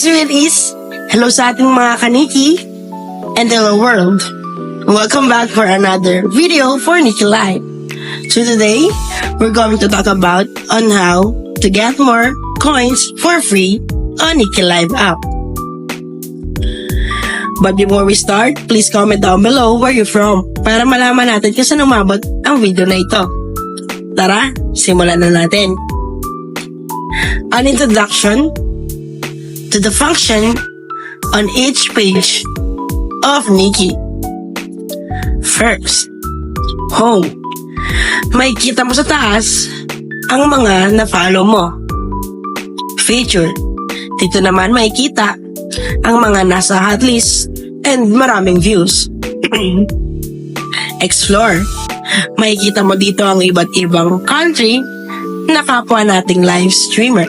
sweeties! Hello sa ating mga kaniki and hello world! Welcome back for another video for Nikki Live. So today, we're going to talk about on how to get more coins for free on Nikki Live app. But before we start, please comment down below where you're from para malaman natin kung saan umabot ang video na ito. Tara, simulan na natin. An introduction to the function on each page of Nikki. First, home. Makikita mo sa taas ang mga na-follow mo. Feature. Dito naman makikita ang mga nasa hot list and maraming views. Explore. Makikita mo dito ang iba't ibang country na kapwa nating live streamer.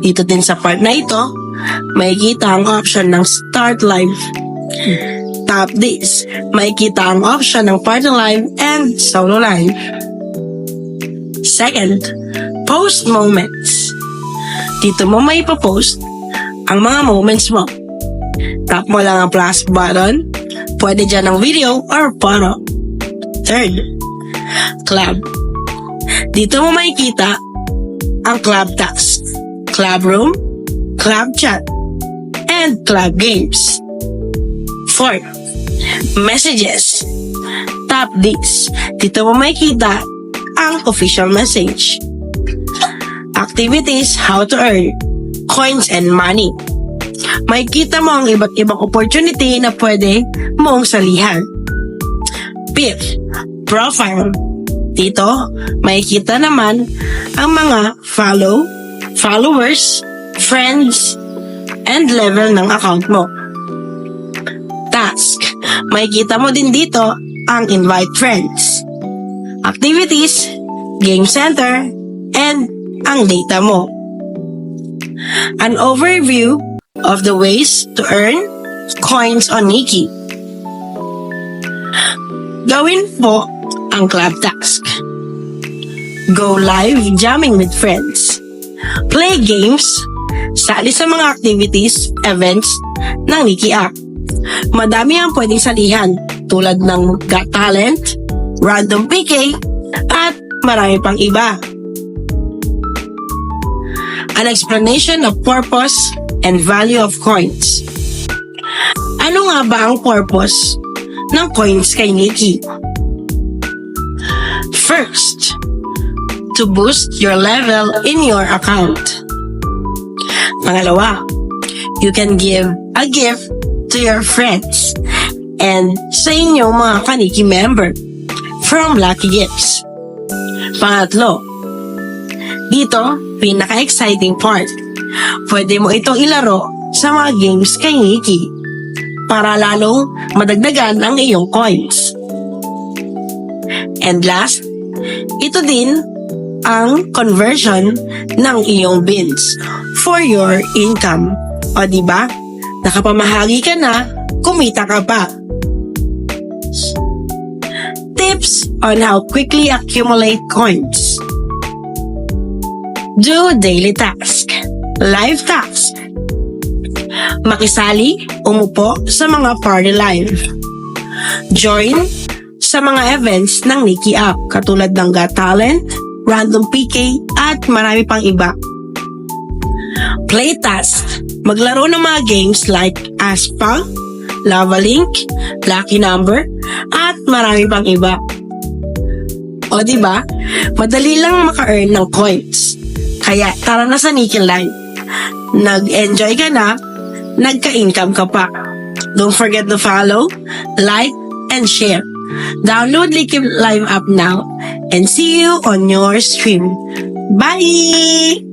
Dito din sa part na ito, makikita ang option ng Start Live. Tap this. Makikita ang option ng Party Live and Solo Live. Second, Post Moments. Dito mo may ipopost ang mga moments mo. Tap mo lang ang plus button. Pwede dyan ang video or photo. Third, Club. Dito mo makikita ang club task, club room, club chat, and club games. Fourth, Messages. Tap this. Dito mo makikita ang official message. Activities, how to earn coins and money. Makikita mo ang iba't ibang opportunity na pwede mong salihan. Fifth, Profile. Dito, makikita naman ang mga followers, friends, and level ng account mo. Task. Makikita mo din dito ang invite friends, activities, game center, and ang data mo. An overview of the ways to earn coins on Nikki. Gawin po ang club task. Go live jamming with friends. Play games. Sali sa mga activities, events ng Nikki app. Madami ang pwedeng salihan tulad ng Got Talent, Random PK, at marami pang iba. An explanation of purpose and value of coins. Ano nga ba ang purpose ng coins kay Nikki? First, to boost your level in your account. Pangalawa, you can give a gift to your friends and sa inyong mga kaniki member from Lucky Gifts. Pangatlo, dito, pinaka-exciting part. Pwede mo itong ilaro sa mga games kay Nikki para lalong madagdagan ang iyong coins. And last, ito din ang conversion ng iyong bins for your income. O diba? Nakapamahagi ka na, kumita ka pa. Tips on how quickly accumulate coins. Do daily task. Live task. Makisali, umupo sa mga party live. Join sa mga events ng Nikki app katulad ng Got Talent, Random PK, at marami pang iba. Play task. Maglaro ng mga games like Aspa, Lava Link, Lucky Number, at marami pang iba. O diba? Madali lang maka-earn ng coins. Kaya tara na sa Nikki Live. Nag-enjoy ka na, nagka-income ka pa. Don't forget to follow, like, and share. Download Nikki Live app now and see you on your stream. Bye!